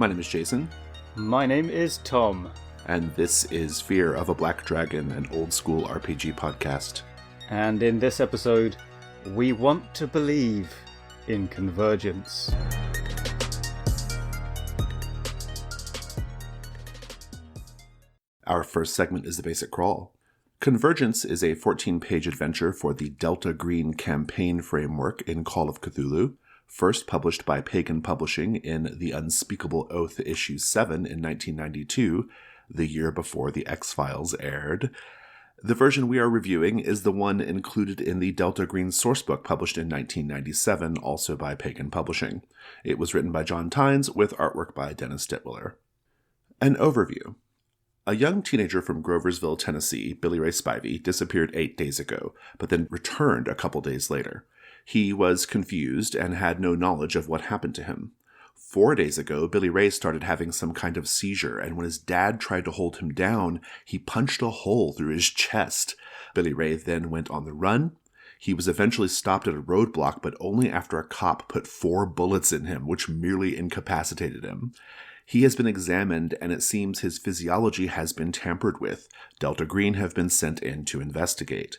My name is Jason. My name is Tom. And this is Fear of a Black Dragon, an old school RPG podcast. And in this episode, we want to believe in Convergence. Our first segment is the basic crawl. Convergence is a 14-page adventure for the Delta Green campaign framework in Call of Cthulhu, first published by Pagan Publishing in The Unspeakable Oath Issue 7 in 1992, the year before The X-Files aired. The version we are reviewing is the one included in the Delta Green sourcebook published in 1997, also by Pagan Publishing. It was written by John Tynes with artwork by Dennis Detwiller. An overview. A young teenager from Groversville, Tennessee, Billy Ray Spivey, disappeared 8 days ago, but then returned a couple days later. He was confused and had no knowledge of what happened to him. 4 days ago, Billy Ray started having some kind of seizure, and when his dad tried to hold him down, he punched a hole through his chest. Billy Ray then went on the run. He was eventually stopped at a roadblock, but only after a cop put 4 bullets in him, which merely incapacitated him. He has been examined, and it seems his physiology has been tampered with. Delta Green have been sent in to investigate.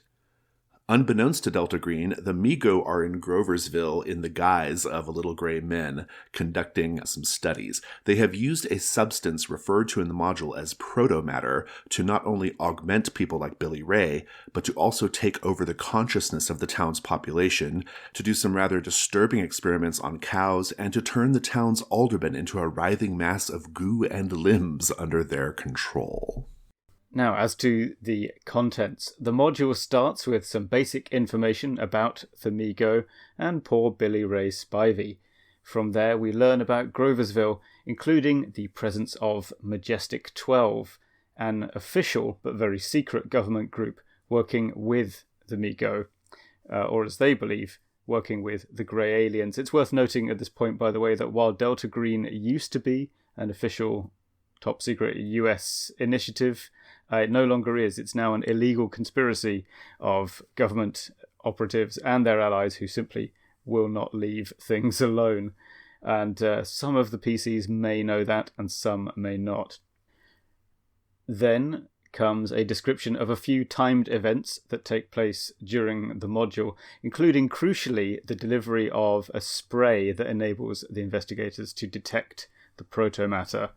Unbeknownst to Delta Green, the Mi-Go are in Groversville in the guise of a little gray men, conducting some studies. They have used a substance referred to in the module as protomatter to not only augment people like Billy Ray, but to also take over the consciousness of the town's population, to do some rather disturbing experiments on cows, and to turn the town's aldermen into a writhing mass of goo and limbs under their control. Now, as to the contents, the module starts with some basic information about the Mi-Go and poor Billy Ray Spivey. From there, we learn about Groversville, including the presence of Majestic 12, an official but very secret government group working with the Mi-Go, or as they believe, working with the Grey Aliens. It's worth noting at this point, by the way, that while Delta Green used to be an official top secret US initiative, it no longer is. It's now an illegal conspiracy of government operatives and their allies who simply will not leave things alone. And some of the PCs may know that and some may not. Then comes a description of a few timed events that take place during the module, including, crucially, the delivery of a spray that enables the investigators to detect the protomatter.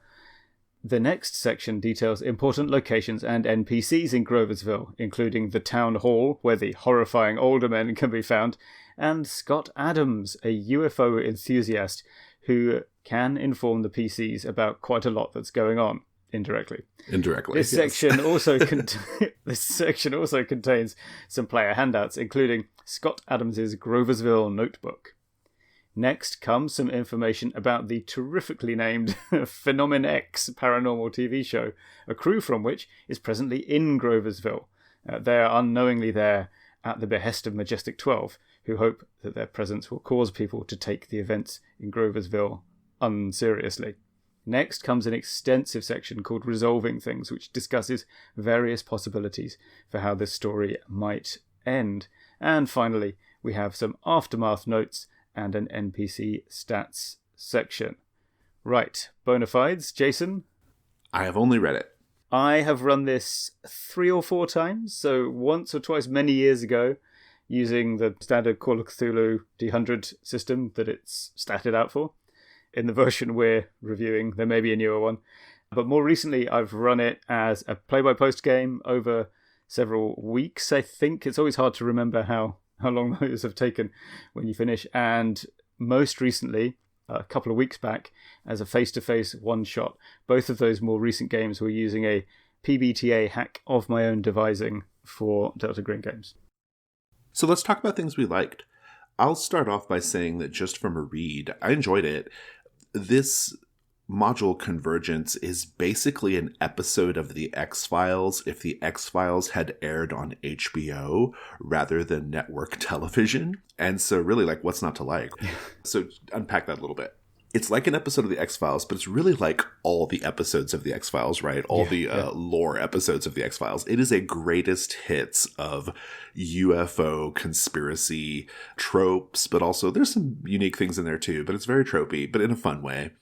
The next section details important locations and NPCs in Groversville, including the town hall, where the horrifying aldermen can be found, and Scott Adams, a UFO enthusiast who can inform the PCs about quite a lot that's going on, indirectly. This section also contains some player handouts, including Scott Adams's Groversville notebook. Next comes some information about the terrifically named Phenomen X paranormal TV show, a crew from which is presently in Groversville. They are unknowingly there at the behest of Majestic 12, who hope that their presence will cause people to take the events in Groversville unseriously. Next comes an extensive section called Resolving Things, which discusses various possibilities for how this story might end. And finally, we have some aftermath notes and an NPC stats section. Right, bona fides, Jason? I have only read it. I have run this 3 or 4 times, so once or twice many years ago, using the standard Call of Cthulhu D100 system that it's statted out for. In the version we're reviewing, there may be a newer one. But more recently, I've run it as a play-by-post game over several weeks, I think. It's always hard to remember how long those have taken when you finish, and most recently, a couple of weeks back, as a face-to-face one-shot. Both of those more recent games were using a PBTA hack of my own devising for Delta Green games. So let's talk about things we liked. I'll start off by saying that just from a read, I enjoyed it. This module Convergence is basically an episode of The X-Files if The X-Files had aired on HBO rather than network television. And so really, like, what's not to like? So unpack that a little bit. It's like an episode of The X-Files, but it's really like all the episodes of The X-Files, right? All the lore episodes of The X-Files. It is a greatest hits of UFO conspiracy tropes, but also there's some unique things in there too, but it's very tropey, but in a fun way.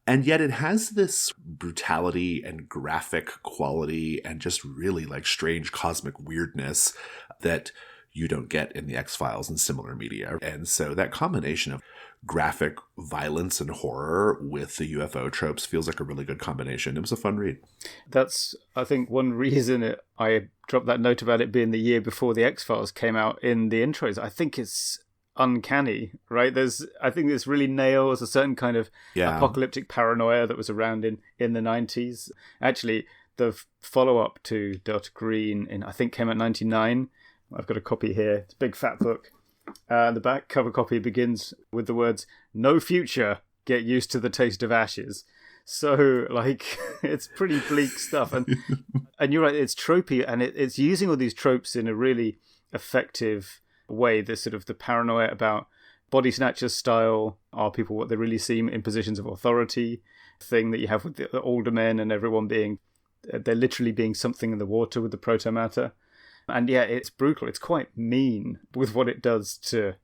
And yet it has this brutality and graphic quality and just really like strange cosmic weirdness that you don't get in the X-Files and similar media. And so that combination of graphic violence and horror with the UFO tropes feels like a really good combination. It was a fun read. That's, I think, one reason I dropped that note about it being the year before the X-Files came out in the intros. I think it's uncanny, right? I think this really nails a certain kind of apocalyptic paranoia that was around in the 90s. Actually, the follow-up to Delta Green I think came out in 99. I've got a copy here. It's a big fat book. The back cover copy begins with the words, "No future, get used to the taste of ashes." So, like, it's pretty bleak stuff. And you're right, it's tropey, and it's using all these tropes in a really effective way. The sort of the paranoia about body snatchers style, are people what they really seem in positions of authority, thing that you have with the older men and everyone being, they're literally being something in the water with the protomatter. And yeah, it's brutal. It's quite mean with what it does to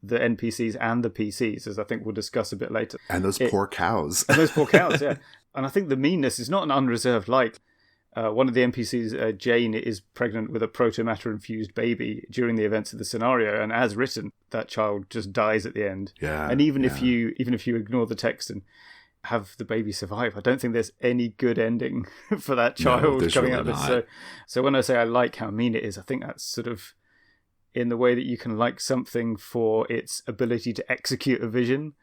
the NPCs and the PCs, as I think we'll discuss a bit later. And those poor cows. And those poor cows, yeah. And I think the meanness is not an unreserved like. One of the NPCs, Jane, is pregnant with a protomatter-infused baby during the events of the scenario, and as written, that child just dies at the end. Yeah. And even if you ignore the text and have the baby survive, I don't think there's any good ending for that child coming out of this. So when I say I like how mean it is, I think that's sort of in the way that you can like something for its ability to execute a vision.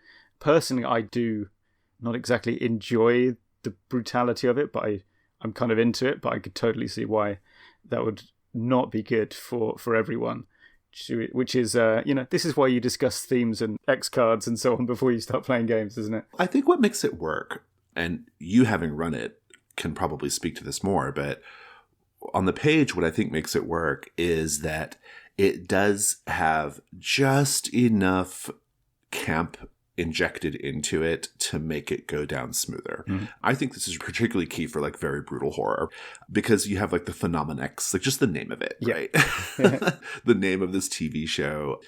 Personally, I do not exactly enjoy the brutality of it, but I'm kind of into it, but I could totally see why that would not be good for everyone. Which is, this is why you discuss themes and X cards and so on before you start playing games, isn't it? I think what makes it work, and you having run it can probably speak to this more, but on the page, what I think makes it work is that it does have just enough camp injected into it to make it go down smoother. I think this is particularly key for like very brutal horror, because you have like the Phenomenex, like just the name of it, right? The name of this TV show.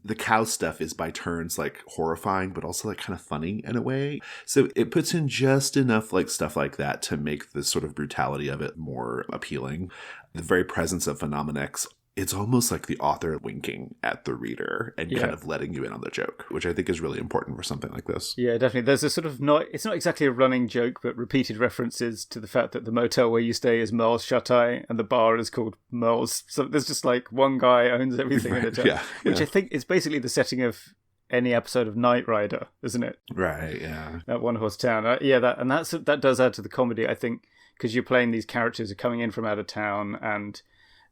The cow stuff is by turns like horrifying, but also like kind of funny in a way. So it puts in just enough like stuff like that to make the sort of brutality of it more appealing. The very presence of Phenomenex, it's almost like the author winking at the reader and kind of letting you in on the joke, which I think is really important for something like this. Yeah, definitely. There's a sort of it's not exactly a running joke, but repeated references to the fact that the motel where you stay is Merle's Chateau and the bar is called Merle's. So there's just like one guy owns everything in a town, which I think is basically the setting of any episode of Knight Rider, isn't it? Right, yeah. That one horse town. That does add to the comedy, I think, because you're playing these characters who are coming in from out of town and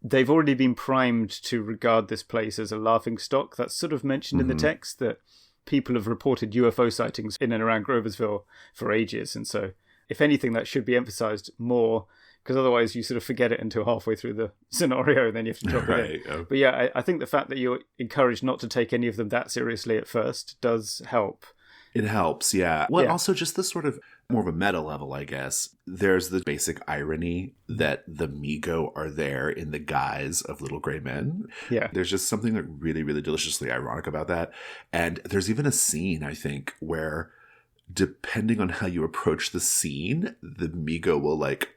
they've already been primed to regard this place as a laughingstock. That's sort of mentioned in the text, that people have reported UFO sightings in and around Groversville for ages. And so, if anything, that should be emphasized more, because otherwise you sort of forget it until halfway through the scenario and then you have to drop it in. But yeah, I think the fact that you're encouraged not to take any of them that seriously at first does help. It helps, yeah. Well, also just this sort of more of a meta level, I guess. There's the basic irony that the Migo are there in the guise of little gray men. Yeah. There's just something like really, really deliciously ironic about that. And there's even a scene, I think, where depending on how you approach the scene, the Migo will like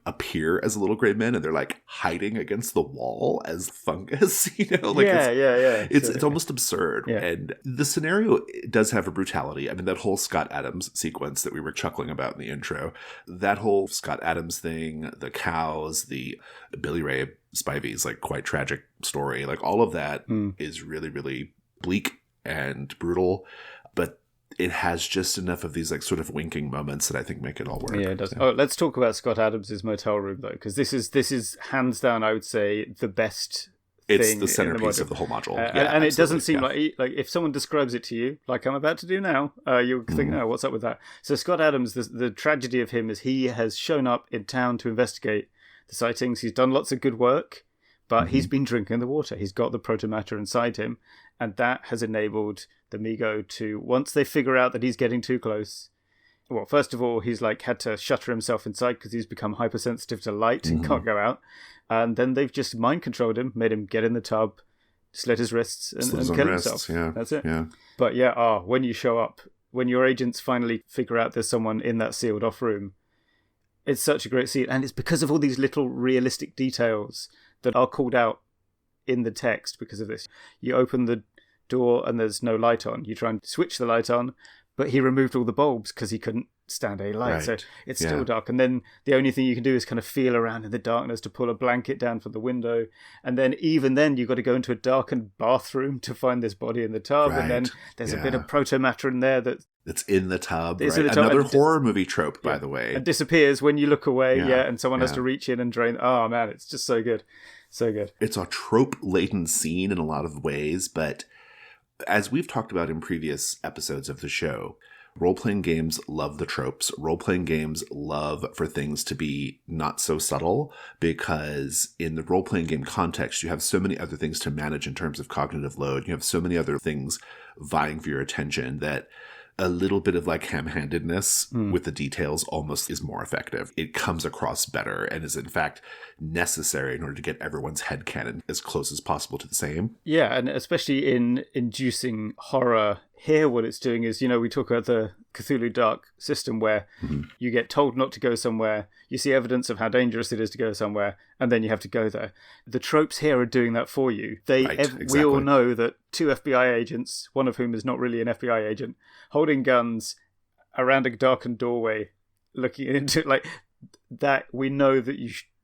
appear as little gray men and they're like hiding against the wall as fungus, like it's almost absurd. And the scenario does have a brutality. I mean, that whole Scott Adams sequence that we were chuckling about in the intro, that whole Scott Adams thing, the cows, the Billy Ray Spivey's like quite tragic story, like all of that is really, really bleak and brutal, but it has just enough of these like sort of winking moments that I think make it all work. Yeah, it does. Oh, let's talk about Scott Adams' motel room though, because this is hands down, I would say, the best. It's the centerpiece of the whole module, and it doesn't seem like if someone describes it to you, like I'm about to do now, you'll think, "Oh, what's up with that?" So Scott Adams, the tragedy of him is he has shown up in town to investigate the sightings. He's done lots of good work, but he's been drinking the water. He's got the protomatter inside him, and that has enabled the Migo to, once they figure out that he's getting too close, well, first of all, he's like had to shutter himself inside because he's become hypersensitive to light and can't go out. And then they've just mind controlled him, made him get in the tub, slit his wrists and kill himself. Yeah. That's it. Yeah. But when you show up, when your agents finally figure out there's someone in that sealed off room, it's such a great scene. And it's because of all these little realistic details that are called out in the text because of this. You open the door and there's no light on. You try and switch the light on, but he removed all the bulbs because he couldn't stand any light. Right. So it's still dark. And then the only thing you can do is kind of feel around in the darkness to pull a blanket down from the window. And then even then you've got to go into a darkened bathroom to find this body in the tub. Right. And then there's a bit of proto-matter in there that's in the tub. Right? Another horror movie trope, by the way. And disappears when you look away. And someone has to reach in and drain. Oh man, it's just so good. So good. It's a trope-laden scene in a lot of ways, but as we've talked about in previous episodes of the show, role-playing games love the tropes. Role-playing games love for things to be not so subtle, because in the role-playing game context, you have so many other things to manage in terms of cognitive load. You have so many other things vying for your attention that a little bit of like ham-handedness with the details almost is more effective. It comes across better and is in fact necessary in order to get everyone's headcanon as close as possible to the same. Yeah, and especially in inducing horror, here what it's doing is, we talk about the Cthulhu Dark system where you get told not to go somewhere, you see evidence of how dangerous it is to go somewhere, and then you have to go there. The tropes here are doing that for you. Exactly. We all know that 2 FBI agents, one of whom is not really an FBI agent, holding guns around a darkened doorway, looking into like that. We know that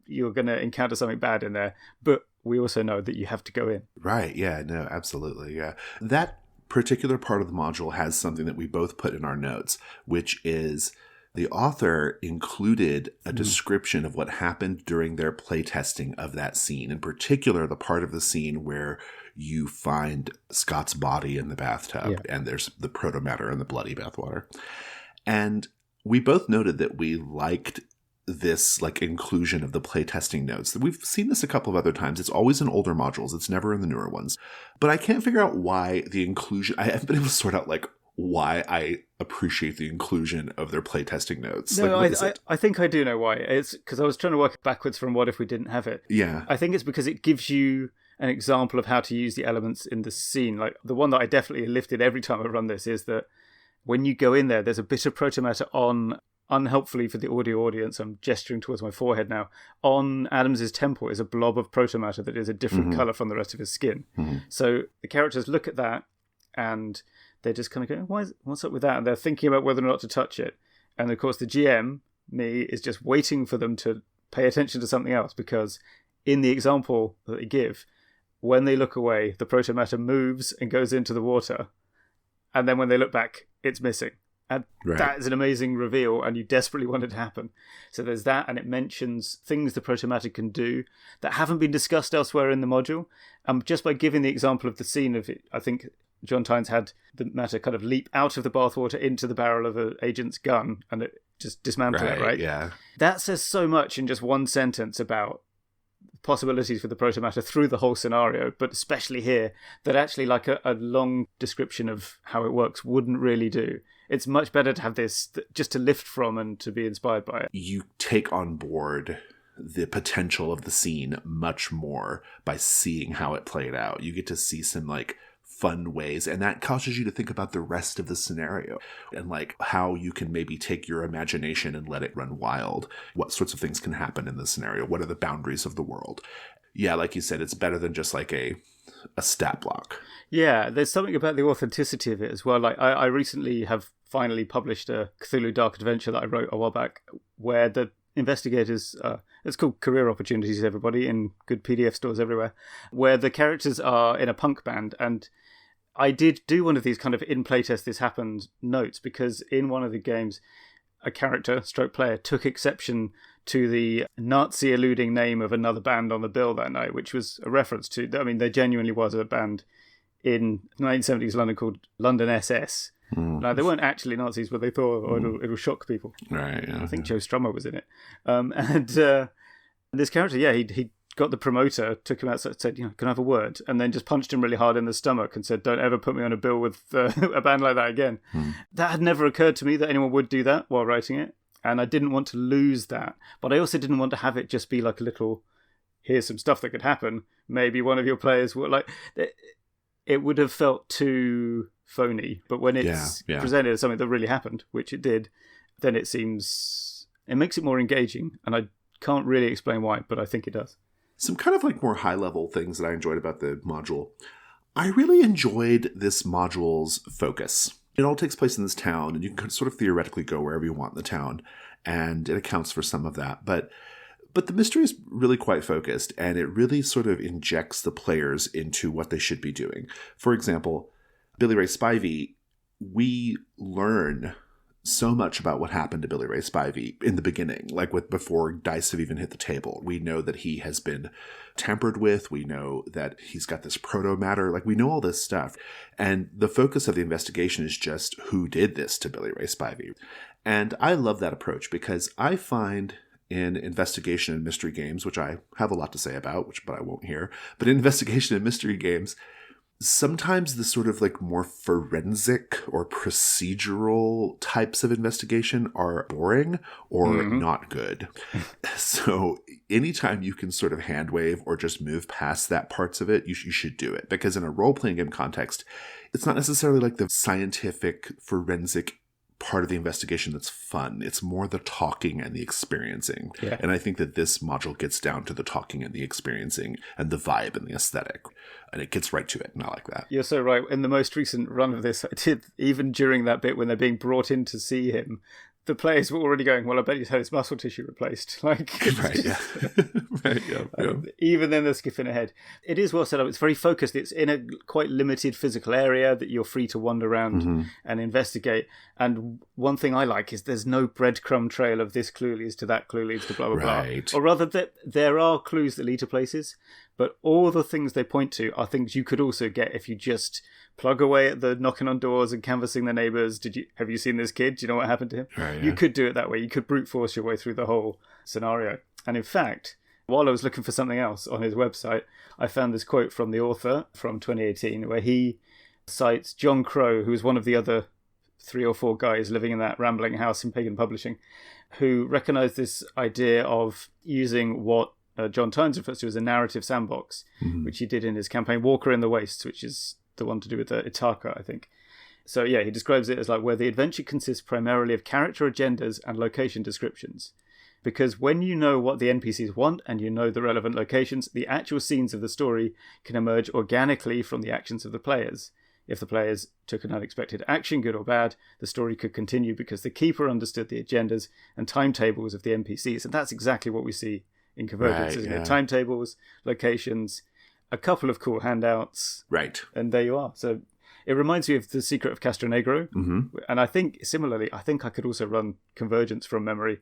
you're going to encounter something bad in there, but we also know that you have to go in. Right. Yeah. No, absolutely. Yeah. That particular part of the module has something that we both put in our notes, which is the author included a description of what happened during their playtesting of that scene. In particular, the part of the scene where you find Scott's body in the bathtub and there's the proto-matter and the bloody bathwater. And we both noted that we liked this like inclusion of the playtesting notes. We've seen this a couple of other times. It's always in older modules. It's never in the newer ones. But I can't figure out why the inclusion, I haven't been able to sort out like why I appreciate the inclusion of their playtesting notes. No, I think I do know why. It's because I was trying to work backwards from what if we didn't have it. Yeah. I think it's because it gives you an example of how to use the elements in the scene. Like the one that I definitely lifted every time I run this is that when you go in there, there's a bit of proto-matter on, unhelpfully for the audio audience, I'm gesturing towards my forehead now, on Adams's temple is a blob of proto-matter that is a different colour from the rest of his skin. So the characters look at that and they're just kind of going, what's up with that? And they're thinking about whether or not to touch it. And of course the GM, me, is just waiting for them to pay attention to something else, because in the example that they give, when they look away, the proto-matter moves and goes into the water. And then when they look back, it's missing. And that is an amazing reveal, and you desperately want it to happen. So there's that, and it mentions things the proto-matter can do that haven't been discussed elsewhere in the module. Just by giving the example of the scene of it, I think John Tynes had the matter kind of leap out of the bathwater into the barrel of an agent's gun, and it just dismantle it, right? Yeah. That says so much in just one sentence about possibilities for the proto-matter through the whole scenario, but especially here, that actually like a long description of how it works wouldn't really do. It's much better to have this just to lift from and to be inspired by it. You take on board the potential of the scene much more by seeing how it played out. You get to see some like fun ways, and that causes you to think about the rest of the scenario and like how you can maybe take your imagination and let it run wild. What sorts of things can happen in the scenario? What are the boundaries of the world? Yeah, like you said, it's better than just like a stat block. Yeah, there's something about the authenticity of it as well. Like I recently have finally published a Cthulhu Dark Adventure that I wrote a while back, where the investigators, it's called Career Opportunities, everybody, in good PDF stores everywhere, where the characters are in a punk band. And I did do one of these kind of in playtest this happened notes, because in one of the games, a character, stroke player, took exception to the Nazi alluding name of another band on the bill that night, which was a reference to, I mean, there genuinely was a band in 1970s London called London SS. Now, they weren't actually Nazis, but they thought, it'll shock people. Right. Yeah, I think Joe Strummer was in it. And this character, he got the promoter, took him out, said, can I have a word? And then just punched him really hard in the stomach and said, don't ever put me on a bill with a band like that again. That had never occurred to me that anyone would do that while writing it. And I didn't want to lose that. But I also didn't want to have it just be like a little, here's some stuff that could happen. Maybe one of your players would like... It would have felt too phony. But when it's presented as something that really happened, which it did, then it makes it more engaging. And I can't really explain why, but I think it does. Some kind of like more high-level things that I enjoyed about the module. I really enjoyed this module's focus. It all takes place in this town, and you can sort of theoretically go wherever you want in the town, and it accounts for some of that. But the mystery is really quite focused, and it really sort of injects the players into what they should be doing. For example, Billy Ray Spivey, we learn so much about what happened to Billy Ray Spivey in the beginning, like before dice have even hit the table. We know that he has been tampered with. We know that he's got this proto-matter. Like, we know all this stuff. And the focus of the investigation is just who did this to Billy Ray Spivey. And I love that approach because I find in investigation and mystery games, which I have a lot to say about, but I won't here, but in investigation and mystery games, sometimes the sort of like more forensic or procedural types of investigation are boring or not good. So anytime you can sort of hand wave or just move past that parts of it, you should do it. Because in a role-playing game context, it's not necessarily like the scientific forensic part of the investigation that's fun. It's more the talking and the experiencing. Yeah. And I think that this module gets down to the talking and the experiencing and the vibe and the aesthetic. And it gets right to it. And I like that. You're so right. In the most recent run of this, I did, even during that bit when they're being brought in to see him, the players were already going, well, I bet he's had his muscle tissue replaced. Like, right, yeah. Right, yeah. Even then they're skipping ahead. It is well set up. It's very focused. It's in a quite limited physical area that you're free to wander around and investigate. And one thing I like is there's no breadcrumb trail of this clue leads to that clue leads to blah, blah, blah. Or rather, there are clues that lead to places, but all the things they point to are things you could also get if you just plug away at the knocking on doors and canvassing the neighbours. Have you seen this kid? Do you know what happened to him? Right, yeah. You could do it that way. You could brute force your way through the whole scenario. And in fact, while I was looking for something else on his website, I found this quote from the author from 2018 where he cites John Crow, who was one of the other 3 or 4 guys living in that rambling house in Pagan Publishing, who recognised this idea of using what John Tynes refers to as a narrative sandbox, which he did in his campaign Walker in the Wastes, which is the one to do with Ithaca, I think. So yeah, he describes it as like where the adventure consists primarily of character agendas and location descriptions. Because when you know what the NPCs want and you know the relevant locations, the actual scenes of the story can emerge organically from the actions of the players. If the players took an unexpected action, good or bad, the story could continue because the keeper understood the agendas and timetables of the NPCs. And that's exactly what we see in Convergence, isn't it? Timetables, locations, a couple of cool handouts. Right. And there you are. So it reminds me of The Secret of Castronegro. And I think, similarly, I think I could also run Convergence from memory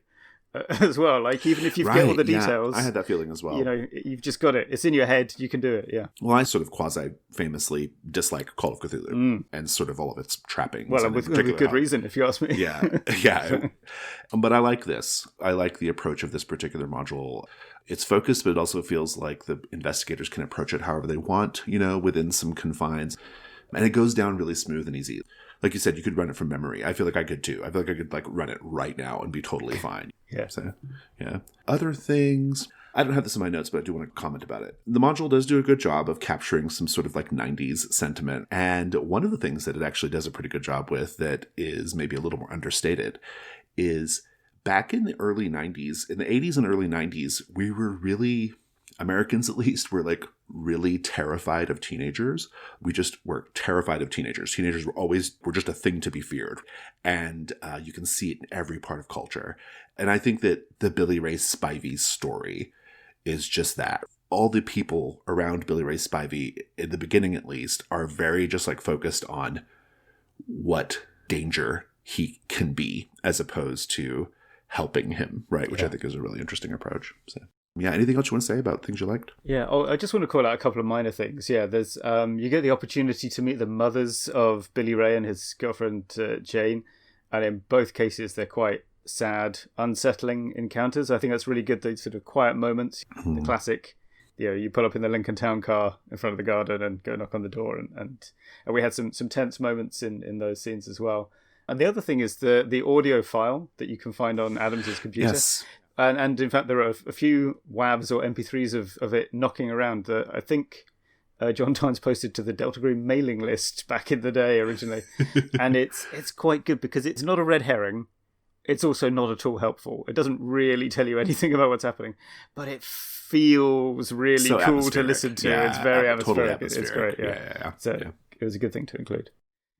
as well. Like, even if you forget all the details. I had that feeling as well. You know, you've just got it. It's in your head. You can do it, yeah. Well, I sort of quasi-famously dislike Call of Cthulhu and sort of all of its trappings. Well, with good reason, if you ask me. Yeah. But I like this. I like the approach of this particular module. It's focused, but it also feels like the investigators can approach it however they want, you know, within some confines. And it goes down really smooth and easy. Like you said, you could run it from memory. I feel like I could too. I feel like I could like run it right now and be totally fine. Yeah. So, yeah. Other things. I don't have this in my notes, but I do want to comment about it. The module does do a good job of capturing some sort of like 90s sentiment. And one of the things that it actually does a pretty good job with that is maybe a little more understated is back in the early 90s, in the 80s and early 90s, we were really, Americans at least, were like really terrified of teenagers. We just were terrified of teenagers. Teenagers were just a thing to be feared. And you can see it in every part of culture. And I think that the Billy Ray Spivey story is just that. All the people around Billy Ray Spivey, in the beginning at least, are very just like focused on what danger he can be as opposed to helping him, right? Which I think is a really interesting approach. So, yeah, anything else you want to say about things you liked? Yeah, I just want to call out a couple of minor things. Yeah, there's you get the opportunity to meet the mothers of Billy Ray and his girlfriend Jane, and in both cases they're quite sad, unsettling encounters. I think that's really good. Those sort of quiet moments, the classic. You know, you pull up in the Lincoln Town car in front of the garden and go knock on the door, and we had some tense moments in those scenes as well. And the other thing is the audio file that you can find on Adams's computer. Yes. And in fact, there are a few WAVs or MP3s of it knocking around. I think John Tynes posted to the Delta Green mailing list back in the day originally. And it's quite good because it's not a red herring. It's also not at all helpful. It doesn't really tell you anything about what's happening, but it feels really so cool to listen to. Yeah, it's very totally atmospheric. It's great. Yeah. So it was a good thing to include.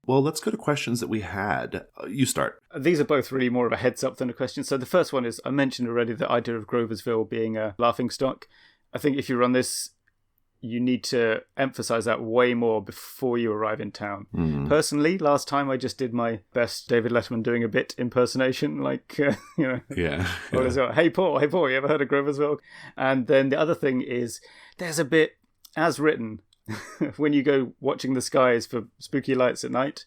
Well, let's go to questions that we had. You start. These are both really more of a heads up than a question. So the first one is, I mentioned already the idea of Groversville being a laughingstock. I think if you run this, you need to emphasize that way more before you arrive in town. Personally, last time I just did my best David Letterman doing a bit impersonation, like, Yeah. Hey Paul, you ever heard of Groversville? And then the other thing is, there's a bit, as written, when you go watching the skies for spooky lights at night,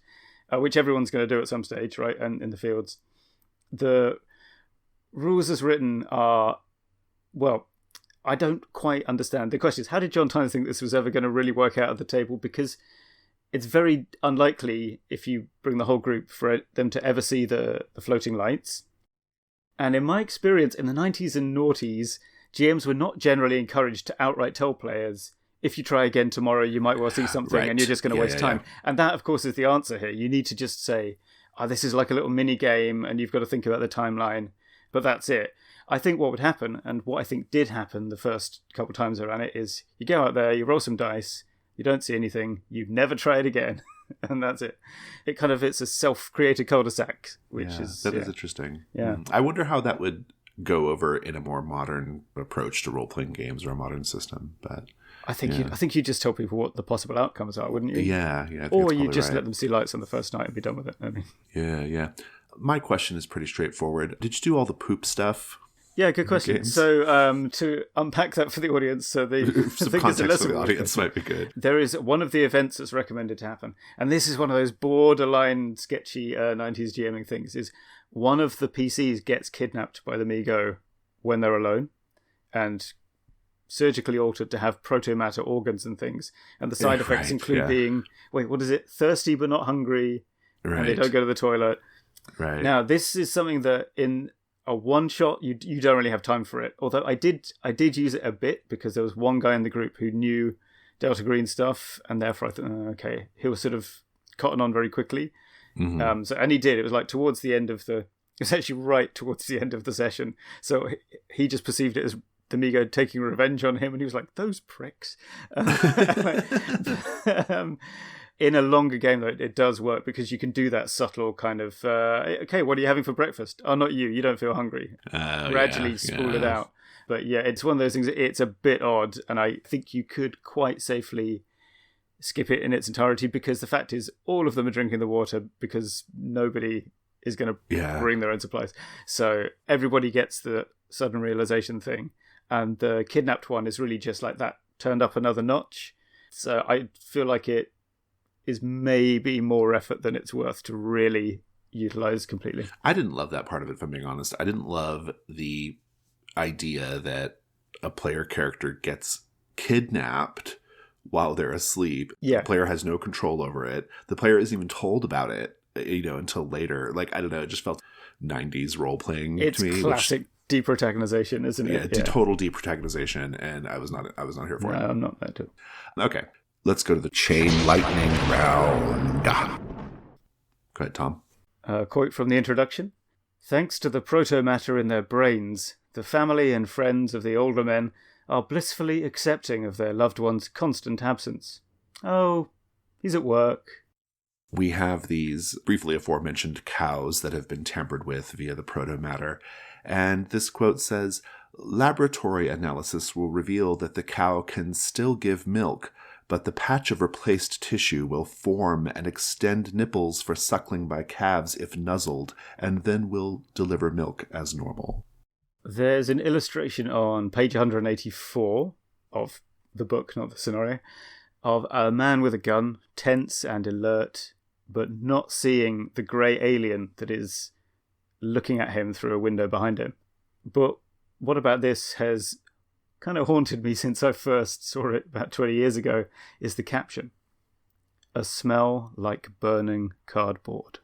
which everyone's going to do at some stage, right, and in the fields, the rules as written are, well, I don't quite understand. The question is, how did John Tynes think this was ever going to really work out at the table? Because it's very unlikely, if you bring the whole group, for them to ever see the floating lights. And in my experience, in the 90s and noughties, GMs were not generally encouraged to outright tell players, if you try again tomorrow, you might well see something, and you're just going to waste time. And that, of course, is the answer here. You need to just say, this is like a little mini game, and you've got to think about the timeline. But that's it. I think what would happen, and what I think did happen the first couple of times I ran it, is you go out there, you roll some dice, you don't see anything, you never try it again, and that's it. It's a self-created cul-de-sac, which is interesting. Yeah. I wonder how that would go over in a more modern approach to role-playing games or a modern system, but I think you just tell people what the possible outcomes are, wouldn't you? Yeah. Or you just let them see lights on the first night and be done with it. I mean. Yeah. My question is pretty straightforward. Did you do all the poop stuff? Yeah, good question. So to unpack that for the audience, so some context for the audience might be good. There is one of the events that's recommended to happen, and this is one of those borderline sketchy 90s GMing things, is one of the PCs gets kidnapped by the Mi-Go when they're alone, and surgically altered to have proto-matter organs and things. And the side effects include being, thirsty but not hungry, and they don't go to the toilet. Right. Now, this is something that in a one shot you don't really have time for it. Although I did use it a bit because there was one guy in the group who knew Delta Green stuff, and therefore I thought, okay, he was sort of cotton on very quickly. Mm-hmm. And he did. It was like towards the end of it's actually right towards the end of the session. So he just perceived it as the Mi-Go taking revenge on him, and he was like, those pricks. In a longer game, though, it does work because you can do that subtle kind of, okay, what are you having for breakfast? Oh, not you don't feel hungry. Gradually spool it out. But yeah, it's one of those things, it's a bit odd, and I think you could quite safely skip it in its entirety, because the fact is all of them are drinking the water because nobody is going to bring their own supplies. So everybody gets the sudden realization thing, and the kidnapped one is really just like that, turned up another notch. So I feel like it is maybe more effort than it's worth to really utilize completely. I didn't love that part of it, if I'm being honest. I didn't love the idea that a player character gets kidnapped while they're asleep. Yeah. The player has no control over it. The player isn't even told about it, until later. Like, I don't know, it just felt 90s role-playing to me. It's classic deprotagonization, isn't it? Yeah, total deprotagonization, and I was not here for it. No, I'm not there too. Okay. Let's go to the chain lightning round. Go ahead, Tom. A quote from the introduction. Thanks to the proto-matter in their brains, the family and friends of the older men are blissfully accepting of their loved one's constant absence. Oh, he's at work. We have these briefly aforementioned cows that have been tampered with via the proto-matter. And this quote says, laboratory analysis will reveal that the cow can still give milk, but the patch of replaced tissue will form and extend nipples for suckling by calves if nuzzled, and then will deliver milk as normal. There's an illustration on page 184 of the book, not the scenario, of a man with a gun, tense and alert, but not seeing the grey alien that is looking at him through a window behind him. But what about this has kind of haunted me since I first saw it about 20 years ago, is the caption. A smell like burning cardboard.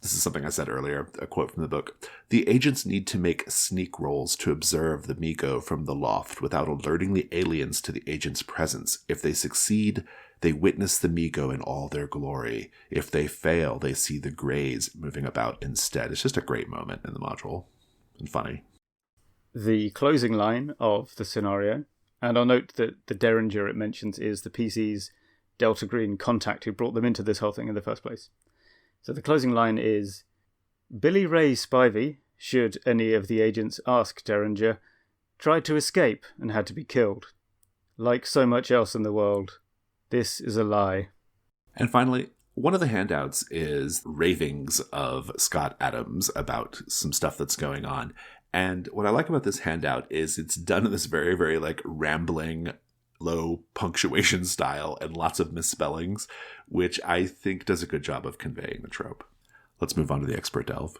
This is something I said earlier, a quote from the book. The agents need to make sneak rolls to observe the Mi-Go from the loft without alerting the aliens to the agent's presence. If they succeed, they witness the Mi-Go in all their glory. If they fail, they see the Greys moving about instead. It's just a great moment in the module, and funny. The closing line of the scenario, and I'll note that the Derringer it mentions is the PC's Delta Green contact who brought them into this whole thing in the first place. So the closing line is, Billy Ray Spivey, should any of the agents ask Derringer, tried to escape and had to be killed. Like so much else in the world, this is a lie. And finally, one of the handouts is ravings of Scott Adams about some stuff that's going on. And what I like about this handout is it's done in this very, very rambling, low punctuation style and lots of misspellings, which I think does a good job of conveying the trope. Let's move on to the expert delve.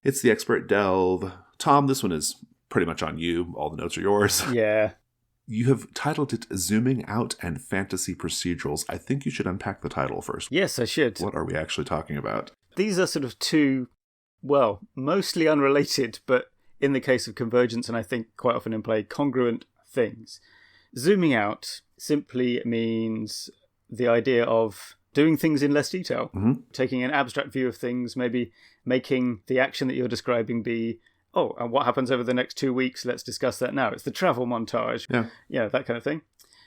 It's the expert delve. Tom, this one is pretty much on you. All the notes are yours. Yeah. You have titled it Zooming Out and Fantasy Procedurals. I think you should unpack the title first. Yes, I should. What are we actually talking about? These are sort of two, well, mostly unrelated, but in the case of Convergence, and I think quite often in play, congruent things. Zooming out simply means the idea of doing things in less detail, taking an abstract view of things, maybe making the action that you're describing be, oh, and what happens over the next 2 weeks? Let's discuss that now. It's the travel montage. Yeah, that kind of thing.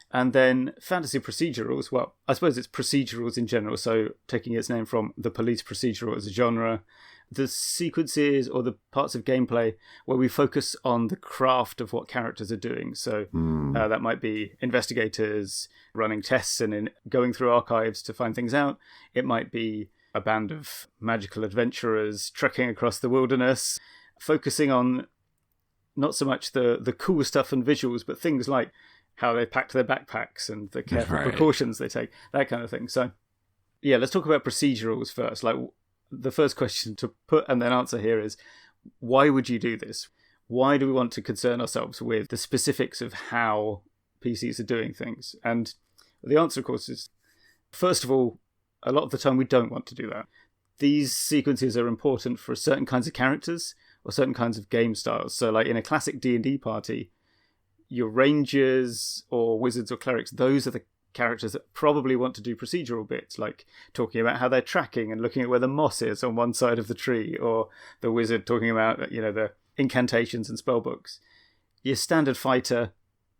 And then fantasy procedurals, well, I suppose it's procedurals in general, so taking its name from the police procedural as a genre, the sequences or the parts of gameplay where we focus on the craft of what characters are doing. So that might be investigators running tests and going through archives to find things out. It might be a band of magical adventurers trekking across the wilderness, focusing on not so much the cool stuff and visuals, but things like how they packed their backpacks and the careful precautions they take, that kind of thing. So, yeah, let's talk about procedurals first. Like, the first question to put and then answer here is, why would you do this? Why do we want to concern ourselves with the specifics of how PCs are doing things? And the answer, of course, is, first of all, a lot of the time we don't want to do that. These sequences are important for certain kinds of characters or certain kinds of game styles. So, like in a classic D&D party, your rangers or wizards or clerics, those are the characters that probably want to do procedural bits, like talking about how they're tracking and looking at where the moss is on one side of the tree, or the wizard talking about, the incantations and spellbooks. Your standard fighter,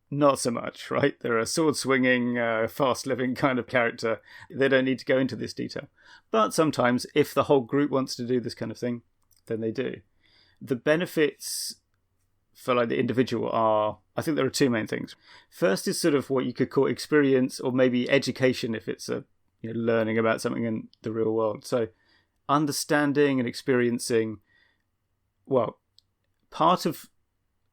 not so much, right? They're a sword-swinging, fast-living kind of character. They don't need to go into this detail. But sometimes, if the whole group wants to do this kind of thing, then they do. The benefits for the individual are, I think there are two main things. First is sort of what you could call experience, or maybe education if it's learning about something in the real world. So understanding and experiencing, well, part of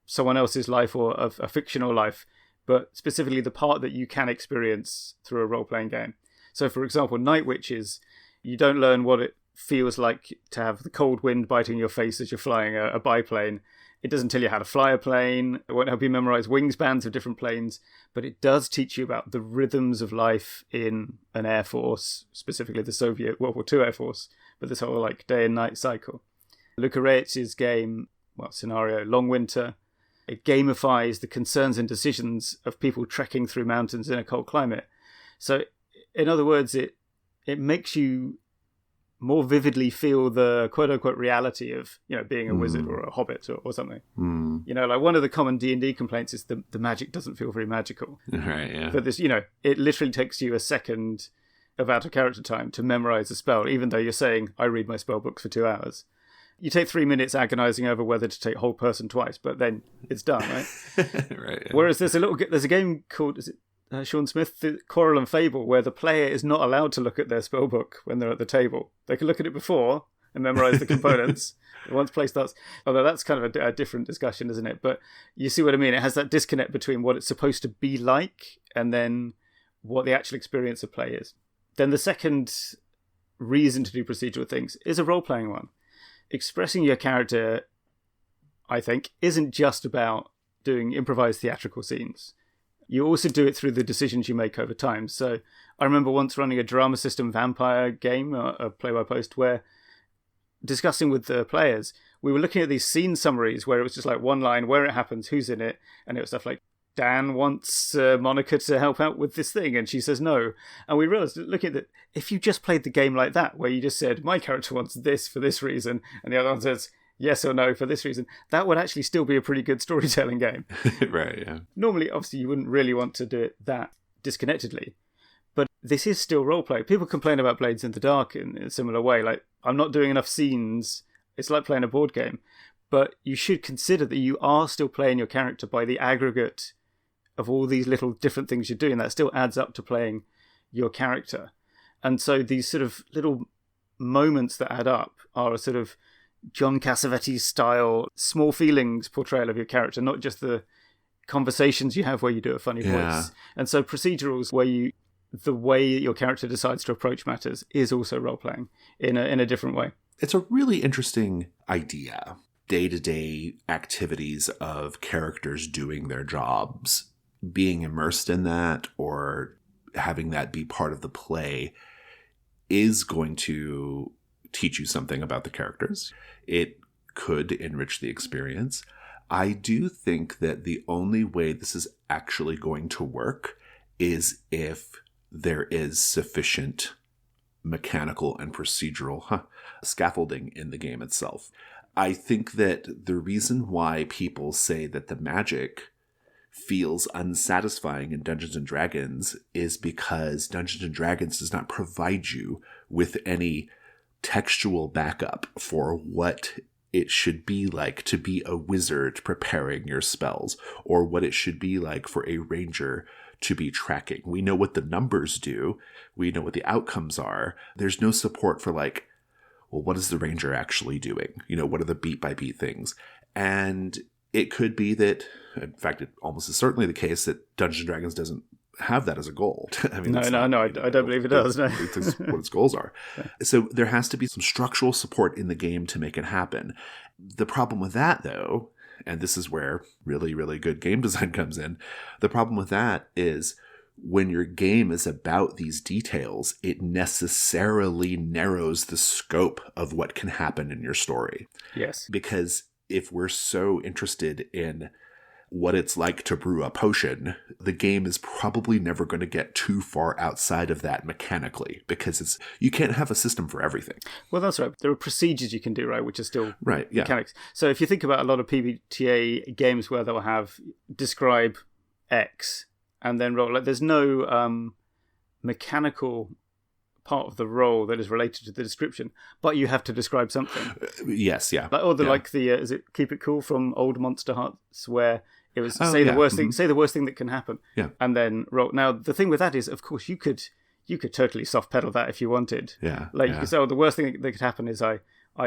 someone else's life or of a fictional life, but specifically the part that you can experience through a role-playing game. So for example, Night Witches, you don't learn what it feels like to have the cold wind biting your face as you're flying a biplane. It doesn't tell you how to fly a plane. It won't help you memorize wingspans of different planes, but it does teach you about the rhythms of life in an air force, specifically the Soviet World War II Air Force, but this whole day and night cycle. Luka Reitz's game, scenario, Long Winter, it gamifies the concerns and decisions of people trekking through mountains in a cold climate. So, in other words, it makes you more vividly feel the quote-unquote reality of, being a wizard or a hobbit or something. One of the common D&D complaints is the magic doesn't feel very magical. Right, yeah. But this, it literally takes you a second of out-of-character time to memorize a spell, even though you're saying, I read my spell books for 2 hours. You take 3 minutes agonizing over whether to take whole person twice, but then it's done, right? Right. Yeah. Whereas there's a game called, is it Sean Smith, the Quarrel and Fable, where the player is not allowed to look at their spellbook when they're at the table. They can look at it before and memorize the components once play starts. Although that's kind of a different discussion, isn't it? But you see what I mean? It has that disconnect between what it's supposed to be like and then what the actual experience of play is. Then the second reason to do procedural things is a role-playing one. Expressing your character, I think, isn't just about doing improvised theatrical scenes. You also do it through the decisions you make over time. So I remember once running a drama system vampire game, a play-by-post, where discussing with the players, we were looking at these scene summaries where it was just like one line, where it happens, who's in it, and it was stuff like, Dan wants Monica to help out with this thing, and she says no. And we realised, looking at that, if you just played the game like that, where you just said, my character wants this for this reason, and the other one says yes or no for this reason, that would actually still be a pretty good storytelling game. Right, yeah. Normally, obviously, you wouldn't really want to do it that disconnectedly. But this is still roleplay. People complain about Blades in the Dark in a similar way. Like, I'm not doing enough scenes. It's like playing a board game. But you should consider that you are still playing your character by the aggregate of all these little different things you're doing. That still adds up to playing your character. And so these sort of little moments that add up are a sort of John Cassavetes style small feelings portrayal of your character, not just the conversations you have where you do a funny voice. And so procedurals where the way your character decides to approach matters is also role-playing in a different way. It's a really interesting idea. Day-to-day activities of characters doing their jobs, being immersed in that or having that be part of the play is going to teach you something about the characters. It could enrich the experience. I do think that the only way this is actually going to work is if there is sufficient mechanical and procedural scaffolding in the game itself. I think that the reason why people say that the magic feels unsatisfying in Dungeons & Dragons is because Dungeons & Dragons does not provide you with any textual backup for what it should be like to be a wizard preparing your spells, or what it should be like for a ranger to be tracking. We know what the numbers do. We know what the outcomes are. There's no support for like, well, what is the ranger actually doing? You know, what are the beat by beat things? And it could be that, in fact, it almost is certainly the case that Dungeons & Dragons doesn't have that as a goal. I mean, I don't believe it does. No. It's what its goals are. Yeah. So there has to be some structural support in the game to make it happen. The problem with that, though, and this is where really, really good game design comes in, the problem with that is when your game is about these details, it necessarily narrows the scope of what can happen in your story. Yes. Because if we're so interested in what it's like to brew a potion, the game is probably never going to get too far outside of that mechanically, because you can't have a system for everything. Well, that's right. There are procedures you can do, right, which are still mechanics. Yeah. So if you think about a lot of PBTA games where they'll have describe X and then roll, like there's no mechanical part of the role that is related to the description, but you have to describe something. Yes, yeah. Like is it Keep It Cool from old Monster Hearts, where it was say the worst thing that can happen, and then roll. Now the thing with that is, of course, you could totally soft pedal that if you wanted. Yeah, you could say, the worst thing that could happen is I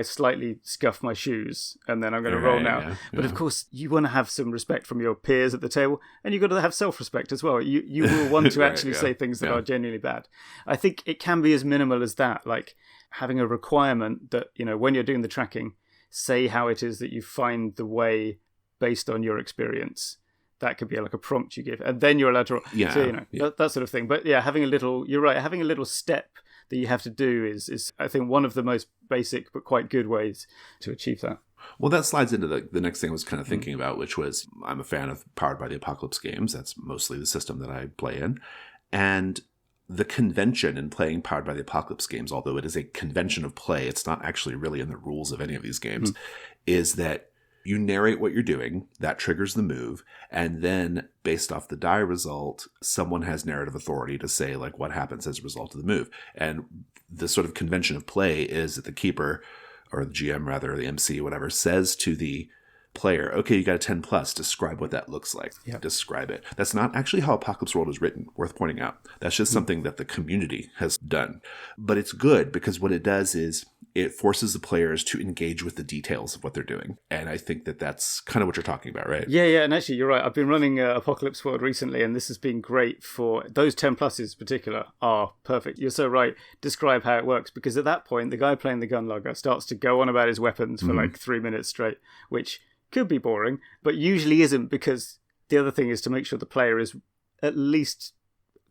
slightly scuff my shoes and then I'm going to roll now. Yeah. But of course, you want to have some respect from your peers at the table, and you've got to have self-respect as well. You will want to actually say things that are genuinely bad. I think it can be as minimal as that, like having a requirement that, when you're doing the tracking, say how it is that you find the way based on your experience. That could be like a prompt you give, and then you're allowed to that sort of thing. But having a little step that you have to do is I think one of the most basic but quite good ways to achieve that. Well, that slides into the next thing I was kind of thinking about, which was I'm a fan of Powered by the Apocalypse games. That's mostly the system that I play in. And the convention in playing Powered by the Apocalypse games, although it is a convention of play, it's not actually really in the rules of any of these games, is that you narrate what you're doing, that triggers the move, and then based off the die result, someone has narrative authority to say like what happens as a result of the move. And the sort of convention of play is that the keeper, or the GM rather, or the MC, whatever, says to the player, okay, you got a 10 plus, describe what that looks like. Yep. Describe it. That's not actually how Apocalypse World is written, worth pointing out. That's just something that the community has done. But it's good because what it does is it forces the players to engage with the details of what they're doing. And I think that that's kind of what you're talking about, right? Yeah, and actually you're right. I've been running Apocalypse World recently, and this has been great for those 10 pluses in particular are perfect. You're so right. Describe how it works, because at that point, the guy playing the gunlugger starts to go on about his weapons for like 3 minutes straight, which could be boring, but usually isn't, because the other thing is to make sure the player is at least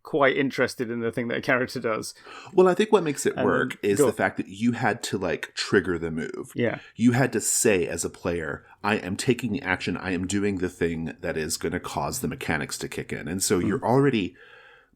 quite interested in the thing that a character does. Well, I think what makes it work is the fact that you had to like trigger the move. Yeah. You had to say as a player, I am taking the action, I am doing the thing that is going to cause the mechanics to kick in. And so you're already,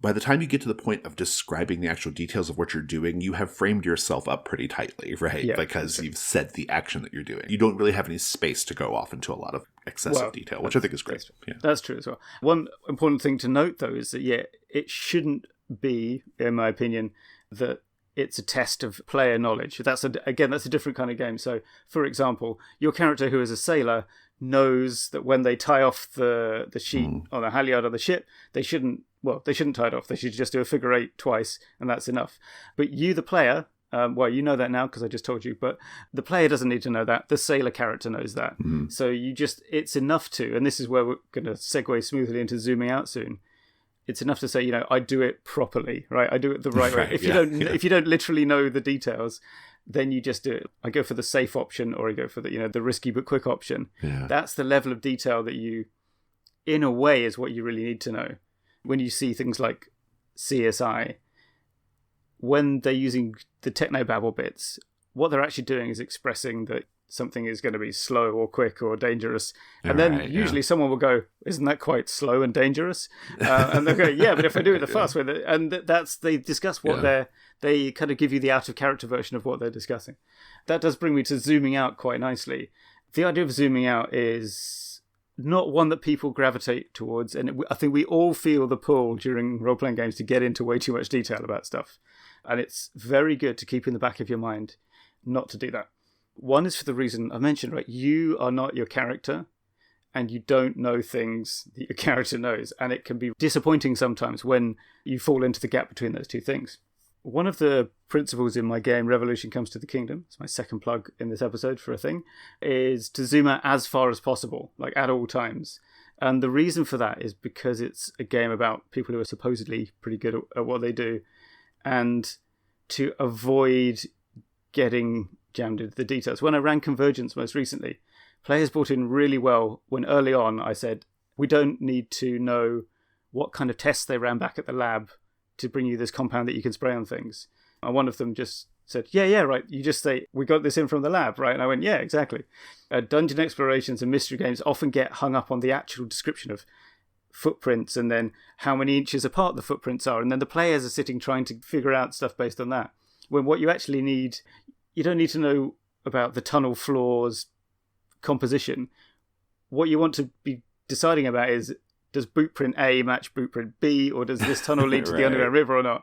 by the time you get to the point of describing the actual details of what you're doing, you have framed yourself up pretty tightly, right? Yeah, because you've said the action that you're doing. You don't really have any space to go off into a lot of excessive detail, which I think is great. That's true as well. One important thing to note, though, is that, it shouldn't be, in my opinion, that it's a test of player knowledge. That's a different kind of game. So, for example, your character who is a sailor knows that when they tie off the sheet on the halyard of the ship, they shouldn't tie it off. They should just do a figure eight twice, and that's enough. But you, the player, you know that now because I just told you, but the player doesn't need to know that. The sailor character knows that. So it's enough to, and this is where we're going to segue smoothly into zooming out soon. It's enough to say, I do it properly, right? I do it the right way. If you don't literally know the details, then you just do it. I go for the safe option, or I go for the risky but quick option. Yeah. That's the level of detail that you, in a way, is what you really need to know. When you see things like CSI, when they're using the technobabble bits, what they're actually doing is expressing that something is going to be slow or quick or dangerous. And then usually someone will go, isn't that quite slow and dangerous? And they'll go, yeah, but if I do it the fast way, and they discuss what they kind of give you the out of character version of what they're discussing. That does bring me to zooming out quite nicely. The idea of zooming out is not one that people gravitate towards. And I think we all feel the pull during role-playing games to get into way too much detail about stuff. And it's very good to keep in the back of your mind not to do that. One is for the reason I mentioned, right? You are not your character, and you don't know things that your character knows. And it can be disappointing sometimes when you fall into the gap between those two things. One of the principles in my game, Revolution Comes to the Kingdom, it's my second plug in this episode for a thing, is to zoom out as far as possible, like at all times. And the reason for that is because it's a game about people who are supposedly pretty good at what they do, and to avoid getting jammed into the details. When I ran Convergence most recently, players bought in really well when early on I said, we don't need to know what kind of tests they ran back at the lab to bring you this compound that you can spray on things. And one of them just said, yeah, right. You just say, we got this in from the lab, right? And I went, yeah, exactly. Dungeon explorations and mystery games often get hung up on the actual description of footprints and then how many inches apart the footprints are. And then the players are sitting trying to figure out stuff based on that. When what you actually need, you don't need to know about the tunnel floor's composition. What you want to be deciding about is, does bootprint A match bootprint B, or does this tunnel lead to the underground river or not?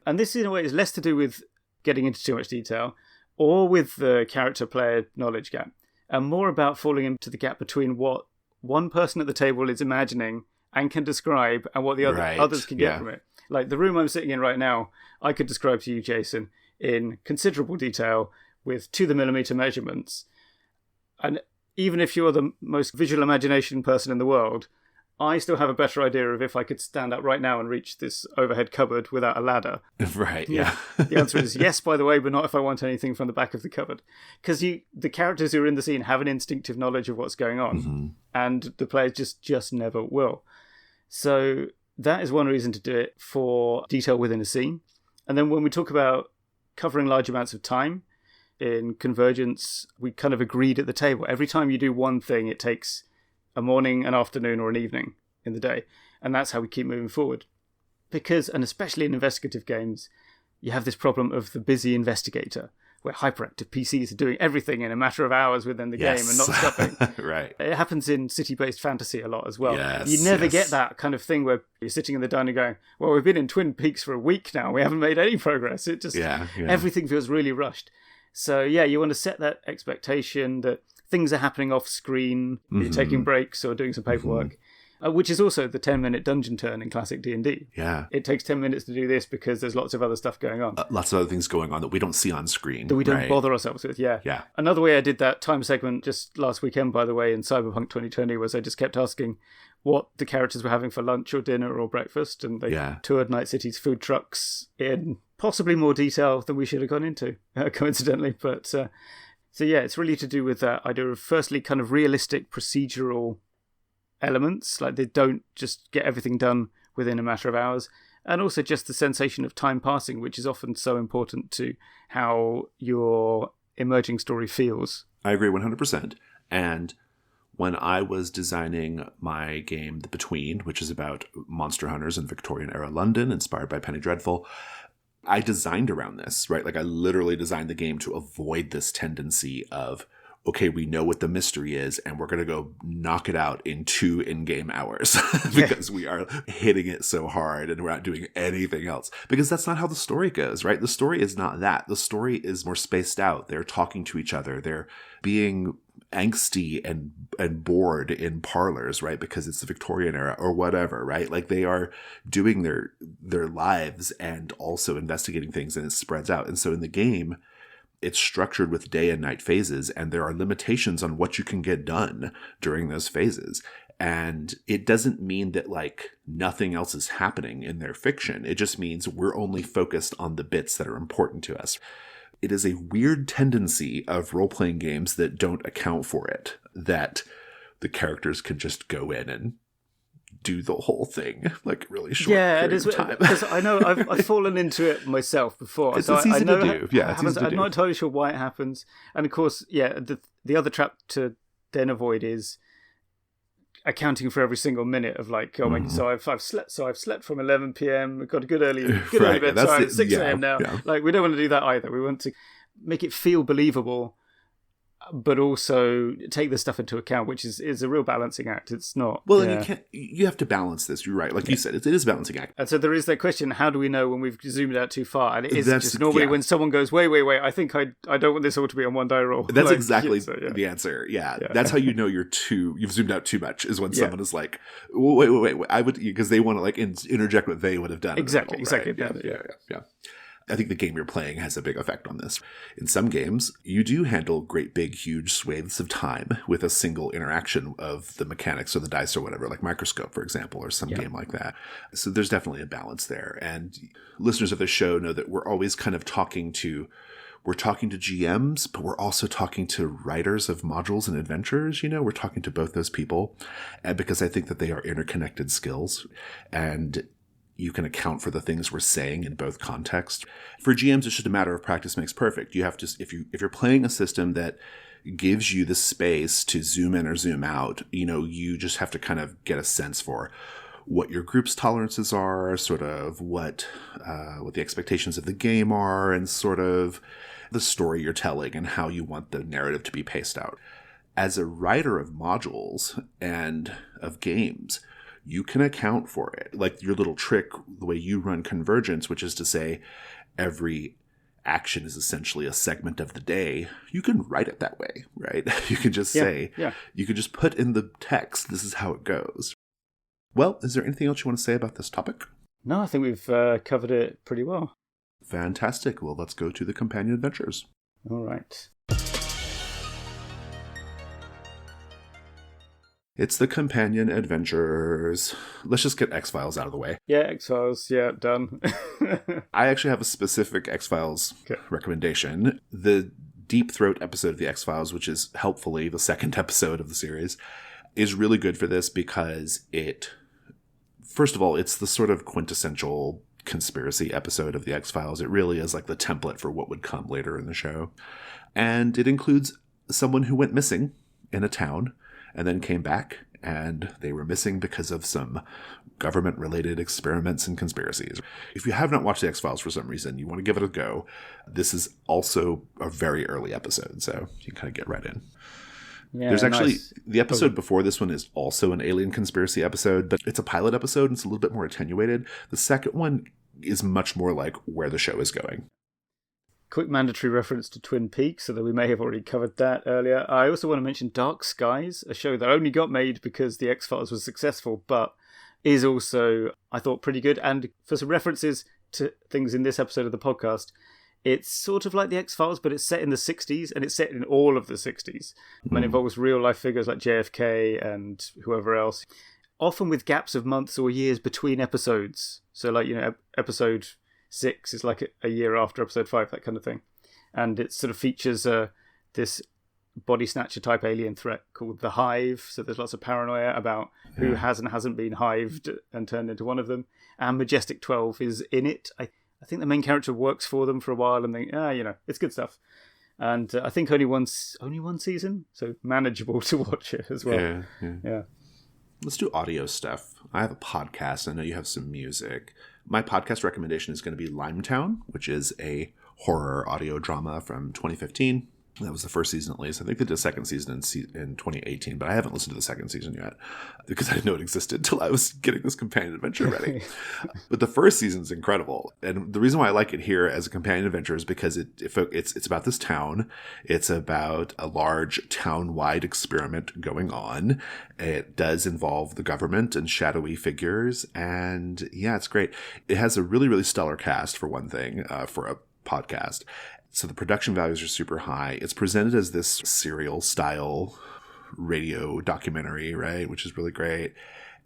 And this, in a way, is less to do with getting into too much detail or with the character-player knowledge gap, and more about falling into the gap between what one person at the table is imagining and can describe and what the others can get from it. Like the room I'm sitting in right now, I could describe to you, Jason, in considerable detail with to-the-millimeter measurements. And even if you're the most visual imagination person in the world, I still have a better idea of if I could stand up right now and reach this overhead cupboard without a ladder. Right, yeah. The answer is yes, by the way, but not if I want anything from the back of the cupboard. Because the characters who are in the scene have an instinctive knowledge of what's going on, and the players just never will. So that is one reason to do it, for detail within a scene. And then when we talk about covering large amounts of time, in Convergence, we kind of agreed at the table. Every time you do one thing, it takes a morning, an afternoon, or an evening in the day. And that's how we keep moving forward. Because, and especially in investigative games, you have this problem of the busy investigator, where hyperactive PCs are doing everything in a matter of hours within the game and not stopping. Right. It happens in city-based fantasy a lot as well. You never get that kind of thing where you're sitting in the diner going, well, we've been in Twin Peaks for a week now. We haven't made any progress. It just, everything feels really rushed. So, you want to set that expectation that things are happening off screen, you're taking breaks or doing some paperwork, which is also the 10-minute dungeon turn in classic D&D. Yeah. It takes 10 minutes to do this because there's lots of other stuff going on. Lots of other things going on that we don't see on screen. That we don't bother ourselves with, Yeah. Another way I did that time segment just last weekend, by the way, in Cyberpunk 2020, was I just kept asking what the characters were having for lunch or dinner or breakfast, and they toured Night City's food trucks in possibly more detail than we should have gone into, coincidentally. But so it's really to do with that idea of, firstly, kind of realistic procedural elements, like they don't just get everything done within a matter of hours. And also just the sensation of time passing, which is often so important to how your emerging story feels. I agree 100%. And when I was designing my game, The Between, which is about monster hunters in Victorian-era London, inspired by Penny Dreadful, I designed around this, right? Like I literally designed the game to avoid this tendency of, okay, we know what the mystery is, and we're going to go knock it out in 2 in-game hours because we are hitting it so hard and we're not doing anything else. Because that's not how the story goes, right? The story is not that. The story is more spaced out. They're talking to each other. They're being angsty and bored in parlors, right? Because it's the Victorian era or whatever, right? Like they are doing their lives and also investigating things, and it spreads out. And so in the game, it's structured with day and night phases, and there are limitations on what you can get done during those phases. And it doesn't mean that like nothing else is happening in their fiction. It just means we're only focused on the bits that are important to us. It is a weird tendency of role-playing games that don't account for it, that the characters can just go in and do the whole thing like really short period of time. Because I know I've fallen into it myself before. It's easy to do. Yeah, it's easy to do. I'm not entirely sure why it happens. And of course, the other trap to then avoid is accounting for every single minute of like, oh my, so I've slept from 11 p.m. I've got a good early bed time at 6 a.m. now. Yeah. Like we don't want to do that either. We want to make it feel believable, but also take this stuff into account, which is a real balancing act. It's not... Well, and you have to balance this. You're right. Like you said, it is a balancing act. And so there is that question, how do we know when we've zoomed out too far? And it is just normally when someone goes, wait, I think I don't want this all to be on one die roll. That's like, exactly the answer. Yeah. That's how you know you've zoomed out too much, is when someone is like, wait. I would, because they want to like interject what they would have done. Exactly. Right? Yeah. I think the game you're playing has a big effect on this. In some games, you do handle great big, huge swathes of time with a single interaction of the mechanics or the dice or whatever, like Microscope, for example, or some game like that. So there's definitely a balance there. And listeners of the show know that we're always kind of talking to GMs, but we're also talking to writers of modules and adventures. We're talking to both those people, and because I think that they are interconnected skills, and you can account for the things we're saying in both contexts. For GMs, it's just a matter of practice makes perfect. You have to, if you're playing a system that gives you the space to zoom in or zoom out, you just have to kind of get a sense for what your group's tolerances are, sort of what the expectations of the game are, and sort of the story you're telling and how you want the narrative to be paced out. As a writer of modules and of games, you can account for it. Like your little trick, the way you run Convergence, which is to say every action is essentially a segment of the day. You can write it that way, right? You can just say, you can just put in the text, this is how it goes. Well, is there anything else you want to say about this topic? No, I think we've covered it pretty well. Fantastic. Well, let's go to the companion adventures. All right. It's the companion adventures. Let's just get X-Files out of the way. Yeah, X-Files. Yeah, done. I actually have a specific X-Files recommendation. The Deep Throat episode of the X-Files, which is helpfully the second episode of the series, is really good for this because first of all, it's the sort of quintessential conspiracy episode of the X-Files. It really is like the template for what would come later in the show. And it includes someone who went missing in a town and then came back, and they were missing because of some government-related experiments and conspiracies. If you have not watched the X-Files for some reason, you want to give it a go, this is also a very early episode, so you can kind of get right in. Yeah, there's actually, the episode before this one is also an alien conspiracy episode, but it's a pilot episode, and it's a little bit more attenuated. The second one is much more like where the show is going. Quick mandatory reference to Twin Peaks, although we may have already covered that earlier. I also want to mention Dark Skies, a show that only got made because the X-Files was successful, but is also, I thought, pretty good. And for some references to things in this episode of the podcast, it's sort of like the X-Files, but it's set in the 60s, and it's set in all of the 60s. And it involves real-life figures like JFK and whoever else, often with gaps of months or years between episodes. So, like, episode 6 is like a year after episode 5, that kind of thing. And it sort of features this body snatcher type alien threat called the Hive. So there's lots of paranoia about who has and hasn't been hived and turned into one of them. And Majestic 12 is in it. I think the main character works for them for a while, and it's good stuff. And I think only one season, so manageable to watch it as well. Yeah. Let's do audio stuff. I have a podcast. I know you have some music. My podcast recommendation is going to be Limetown, which is a horror audio drama from 2015. That was the first season, at least. I think they did a second season in 2018, but I haven't listened to the second season yet because I didn't know it existed until I was getting this companion adventure ready. But the first season is incredible. And the reason why I like it here as a companion adventure is because it's about this town. It's about a large town-wide experiment going on. It does involve the government and shadowy figures. And yeah, it's great. It has a really, really stellar cast, for one thing, for a podcast. So the production values are super high. It's presented as this serial style radio documentary, right? Which is really great.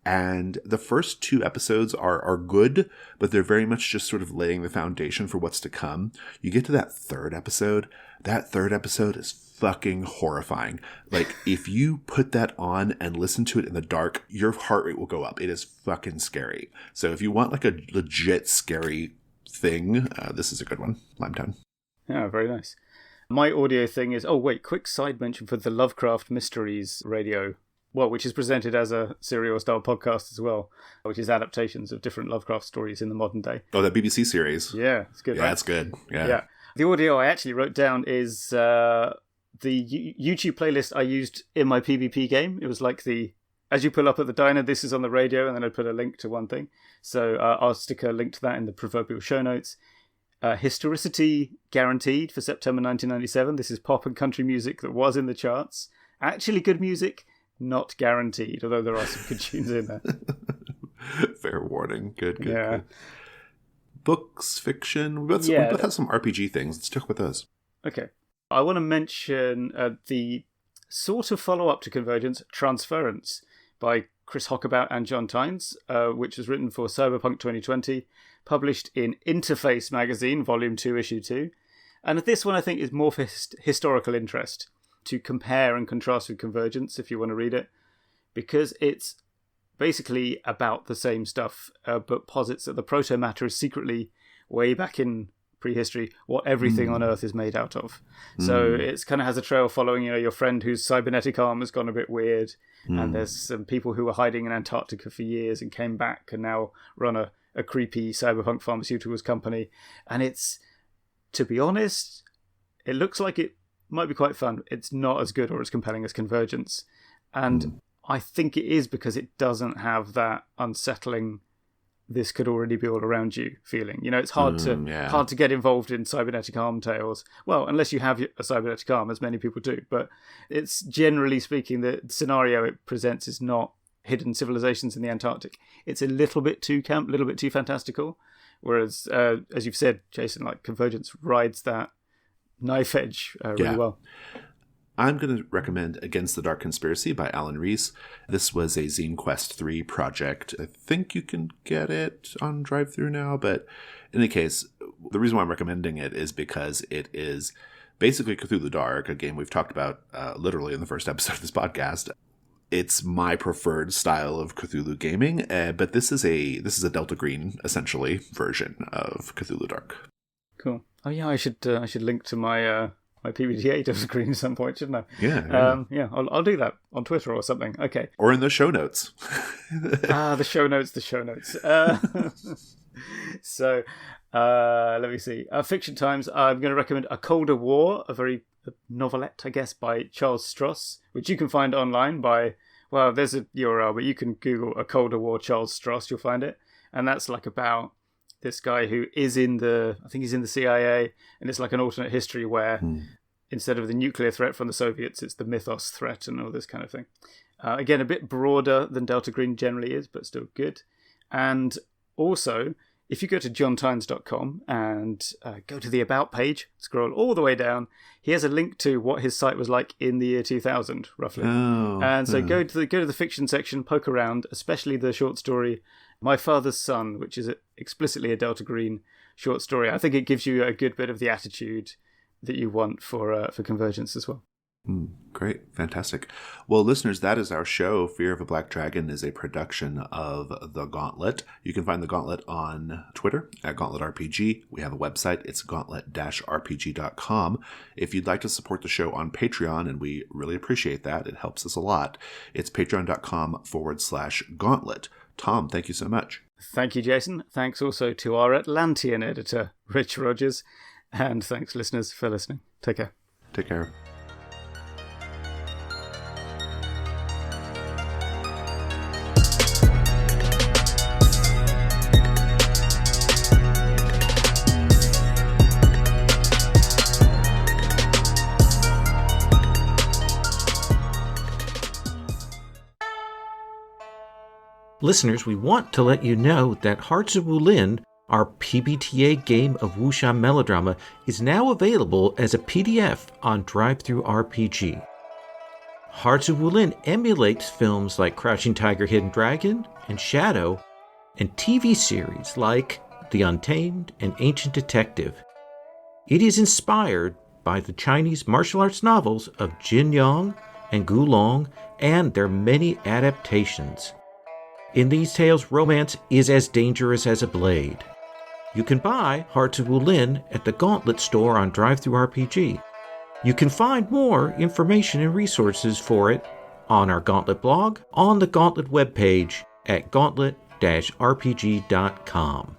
And the first 2 episodes are good, but they're very much just sort of laying the foundation for what's to come. You get to that third episode is fucking horrifying. Like, if you put that on and listen to it in the dark, your heart rate will go up. It is fucking scary. So if you want like a legit scary thing, this is a good one. Limetown. Yeah, very nice. My audio thing is, quick side mention for the Lovecraft Mysteries radio, which is presented as a serial-style podcast as well, which is adaptations of different Lovecraft stories in the modern day. Oh, that BBC series. Yeah, it's good. Yeah, right? it's good. Yeah. The audio I actually wrote down is the YouTube playlist I used in my PvP game. It was like as you pull up at the diner, this is on the radio, and then I'd put a link to one thing. So I'll stick a link to that in the proverbial show notes. Historicity guaranteed for September 1997. This is pop and country music that was in the charts. Actually good music, not guaranteed, although there are some good tunes in there. Fair warning. Good. Yeah. Good. Books, fiction. We both have some RPG things. Let's talk about those. Okay. I want to mention the sort of follow-up to Convergence, Transference, by Chris Hockabout and John Tynes, which was written for Cyberpunk 2020, published in Interface magazine, volume 2, issue 2. And this one I think is more for historical interest, to compare and contrast with Convergence, if you want to read it, because it's basically about the same stuff, but posits that the proto-matter is secretly, way back in prehistory, what everything on Earth is made out of. So it kind of has a trail following, your friend whose cybernetic arm has gone a bit weird, and there's some people who were hiding in Antarctica for years and came back and now run a creepy cyberpunk pharmaceuticals company. And it's, to be honest, it looks like it might be quite fun. It's not as good or as compelling as Convergence. And I think it is because it doesn't have that unsettling, this could already be all around you feeling. It's hard to get involved in cybernetic arm tales. Well, unless you have a cybernetic arm, as many people do. But it's, generally speaking, the scenario it presents is not hidden civilizations in the Antarctic. It's a little bit too camp, a little bit too fantastical. Whereas, as you've said, Jason, like Convergence rides that knife edge really well. I'm going to recommend Against the Dark Conspiracy by Alan Reese. This was a Zine Quest 3 project. I think you can get it on drive-thru now, but in any case, the reason why I'm recommending it is because it is basically Cthulhu Dark, a game we've talked about literally in the first episode of this podcast. It's my preferred style of Cthulhu gaming, but this is a Delta Green, essentially, version of Cthulhu Dark. Cool. Oh yeah, I should link to my my PBTA Delta Green at some point, shouldn't I? Yeah. I'll do that on Twitter or something. Okay. Or in the show notes. The show notes. So, let me see. Fiction Times, I'm going to recommend A Colder War, a novelette, I guess, by Charles Stross, which you can find online by, there's a URL, but you can Google A Colder War Charles Stross, you'll find it. And that's like about this guy who is I think he's in the CIA, and it's like an alternate history where instead of the nuclear threat from the Soviets, it's the mythos threat and all this kind of thing. Again, a bit broader than Delta Green generally is, but still good. And also, if you go to johntynes.com and go to the About page, scroll all the way down, he has a link to what his site was like in the year 2000, roughly. And so go to the fiction section, poke around, especially the short story My Father's Son, which is explicitly a Delta Green short story. I think it gives you a good bit of the attitude that you want for Convergence as well. Great. Fantastic. Well, listeners, that is our show. Fear of a Black Dragon is a production of The Gauntlet. You can find The Gauntlet on Twitter at Gauntlet RPG. We have a website. It's gauntlet-rpg.com. If you'd like to support the show on Patreon, and we really appreciate that, it helps us a lot, it's patreon.com/gauntlet. Tom, thank you so much. Thank you, Jason. Thanks also to our Atlantean editor, Rich Rogers. And thanks, listeners, for listening. Take care. Take care. Listeners, we want to let you know that Hearts of Wulin, our PBTA game of wuxia melodrama, is now available as a PDF on DriveThruRPG. Hearts of Wulin emulates films like Crouching Tiger, Hidden Dragon and Shadow, and TV series like The Untamed and Ancient Detective. It is inspired by the Chinese martial arts novels of Jin Yong and Gu Long and their many adaptations. In these tales, romance is as dangerous as a blade. You can buy Hearts of Wulin at the Gauntlet store on DriveThruRPG. You can find more information and resources for it on our Gauntlet blog, on the Gauntlet webpage at gauntlet-rpg.com.